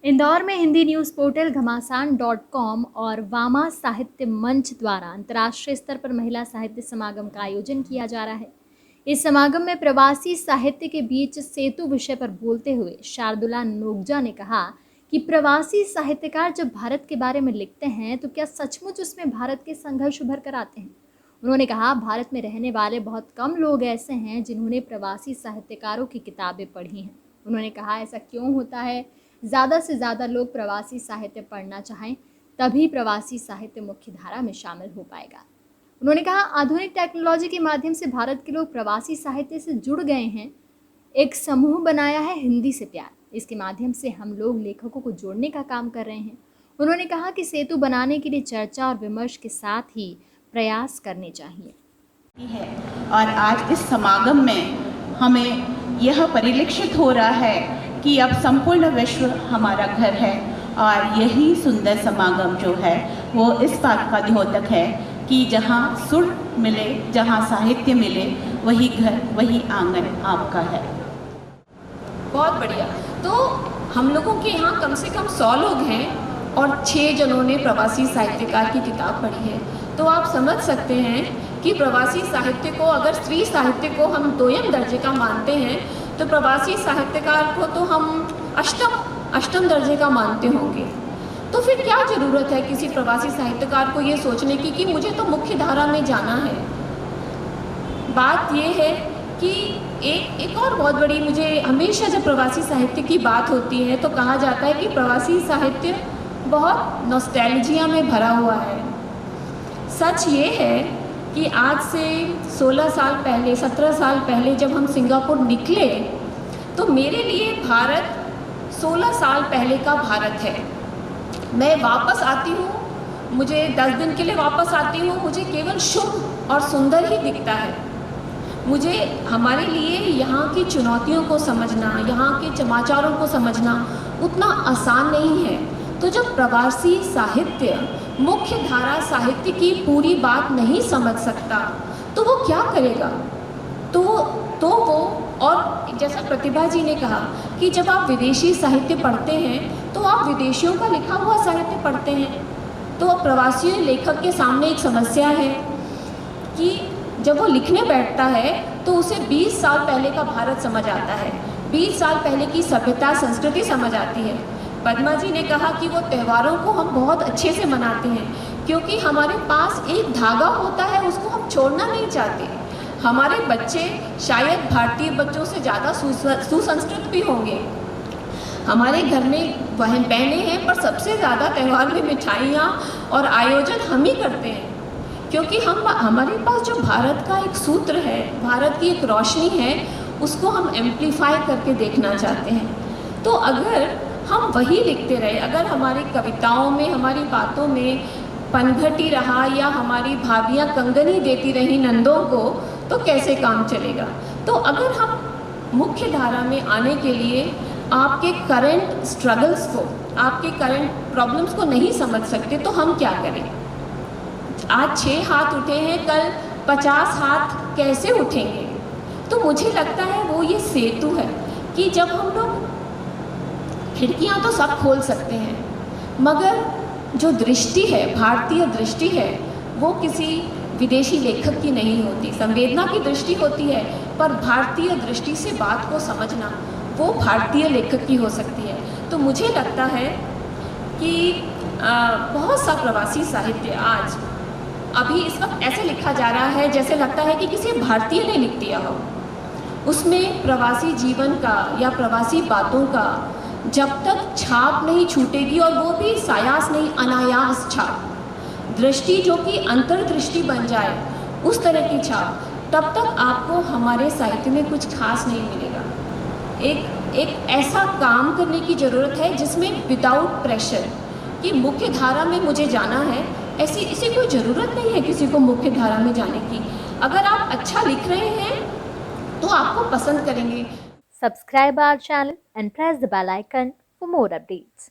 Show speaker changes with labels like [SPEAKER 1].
[SPEAKER 1] इंदौर में Hindi news portal घमासान.com और वामा साहित्य मंच द्वारा अंतर्राष्ट्रीय स्तर पर महिला साहित्य समागम का आयोजन किया जा रहा है। इस समागम में प्रवासी साहित्य के बीच सेतु विषय पर बोलते हुए शार्दुला नोगजा ने कहा कि प्रवासी साहित्यकार जब भारत के बारे में लिखते हैं तो क्या सचमुच उसमें भारत के संघर्ष उभर कर आते हैं। उन्होंने कहा, भारत में रहने वाले बहुत कम लोग ऐसे हैं जिन्होंने प्रवासी साहित्यकारों की किताबें पढ़ी हैं। उन्होंने कहा, ऐसा क्यों होता है? ज़्यादा से ज़्यादा लोग प्रवासी साहित्य पढ़ना चाहें, तभी प्रवासी साहित्य मुख्य धारा में शामिल हो पाएगा। उन्होंने कहा, आधुनिक टेक्नोलॉजी के माध्यम से भारत के लोग प्रवासी साहित्य से जुड़ गए हैं। एक समूह बनाया है हिंदी से प्यार, इसके माध्यम से हम लोग लेखकों को जोड़ने का काम कर रहे हैं। उन्होंने कहा कि सेतु बनाने के लिए चर्चा और विमर्श के साथ ही प्रयास करने चाहिए।
[SPEAKER 2] और आज इस समागम में हमें यह परिलक्षित हो रहा है कि अब संपूर्ण विश्व हमारा घर है और यही सुंदर समागम जो है वो इस बात का द्योतक है कि जहाँ सुर मिले, जहाँ साहित्य मिले, वही घर, वही आंगन आपका है।
[SPEAKER 3] बहुत बढ़िया। तो हम लोगों के यहाँ कम से कम 100 लोग हैं और 6 जनों ने प्रवासी साहित्यकार की किताब पढ़ी है। तो आप समझ सकते हैं कि प्रवासी साहित्य को, अगर स्त्री साहित्य को हम 2ym दर्जे का मानते हैं तो प्रवासी साहित्यकार को तो हम अष्टम दर्जे का मानते होंगे। तो फिर क्या ज़रूरत है किसी प्रवासी साहित्यकार को ये सोचने की कि मुझे तो मुख्य धारा में जाना है। बात ये है कि एक और बहुत बड़ी, मुझे हमेशा जब प्रवासी साहित्य की बात होती है तो कहा जाता है कि प्रवासी साहित्य बहुत नॉस्टैल्जिया में भरा हुआ है। सच ये है कि आज से 16 साल पहले, 17 साल पहले जब हम सिंगापुर निकले तो मेरे लिए भारत 16 साल पहले का भारत है। मैं वापस आती हूँ, मुझे 10 दिन के लिए वापस आती हूँ, मुझे केवल शुभ और सुंदर ही दिखता है। मुझे, हमारे लिए यहाँ की चुनौतियों को समझना, यहाँ के समाचारों को समझना उतना आसान नहीं है। तो जब प्रवासी साहित्य मुख्य धारा साहित्य की पूरी बात नहीं समझ सकता तो वो क्या करेगा? तो वो और जैसा प्रतिभा जी ने कहा कि जब आप विदेशी साहित्य पढ़ते हैं तो आप विदेशियों का लिखा हुआ साहित्य पढ़ते हैं। तो प्रवासी लेखक के सामने एक समस्या है कि जब वो लिखने बैठता है तो उसे 20 साल पहले का भारत समझ आता है, 20 साल पहले की सभ्यता संस्कृति समझ आती है। पद्मा जी ने कहा कि वो त्योहारों को हम बहुत अच्छे से मनाते हैं क्योंकि हमारे पास एक धागा होता है, उसको हम छोड़ना नहीं चाहते। हमारे बच्चे शायद भारतीय बच्चों से ज़्यादा सुसंस्कृत भी होंगे। हमारे घर में बहन बहनें हैं पर सबसे ज़्यादा त्यौहार में मिठाइयाँ और आयोजन हम ही करते हैं क्योंकि हमारे पास जो भारत का एक सूत्र है, भारत की एक रोशनी है, उसको हम एम्प्लीफाई करके देखना चाहते हैं। तो अगर हम वही लिखते रहे, अगर हमारी कविताओं में, हमारी बातों में पनघटी रहा या हमारी भाभियाँ कंगनी देती रही नंदों को, तो कैसे काम चलेगा? तो अगर हम मुख्य धारा में आने के लिए आपके करंट स्ट्रगल्स को, आपके करंट प्रॉब्लम्स को नहीं समझ सकते तो हम क्या करें? आज 6 हाथ उठे हैं, कल 50 हाथ कैसे उठेंगे? तो मुझे लगता है वो ये सेतु है कि जब हम लोग, खिड़कियाँ तो सब खोल सकते हैं मगर जो दृष्टि है, भारतीय दृष्टि है, वो किसी विदेशी लेखक की नहीं होती। संवेदना की दृष्टि होती है पर भारतीय दृष्टि से बात को समझना वो भारतीय लेखक की हो सकती है। तो मुझे लगता है कि बहुत सा प्रवासी साहित्य आज अभी इस वक्त ऐसे लिखा जा रहा है जैसे लगता है कि किसी भारतीय ने लिख दिया हो। उसमें प्रवासी जीवन का या प्रवासी बातों का जब तक छाप नहीं छूटेगी, और वो भी सायास नहीं, अनायास छाप, दृष्टि जो कि अंतर्दृष्टि बन जाए, उस तरह की छाप, तब तक आपको हमारे साहित्य में कुछ खास नहीं मिलेगा। एक ऐसा काम करने की ज़रूरत है जिसमें विदाउट प्रेशर कि मुख्य धारा में मुझे जाना है, ऐसी कोई ज़रूरत नहीं है किसी को मुख्य धारा में जाने की। अगर आप अच्छा लिख रहे हैं तो आपको पसंद करेंगे।
[SPEAKER 1] Subscribe our channel and press the bell icon for more updates.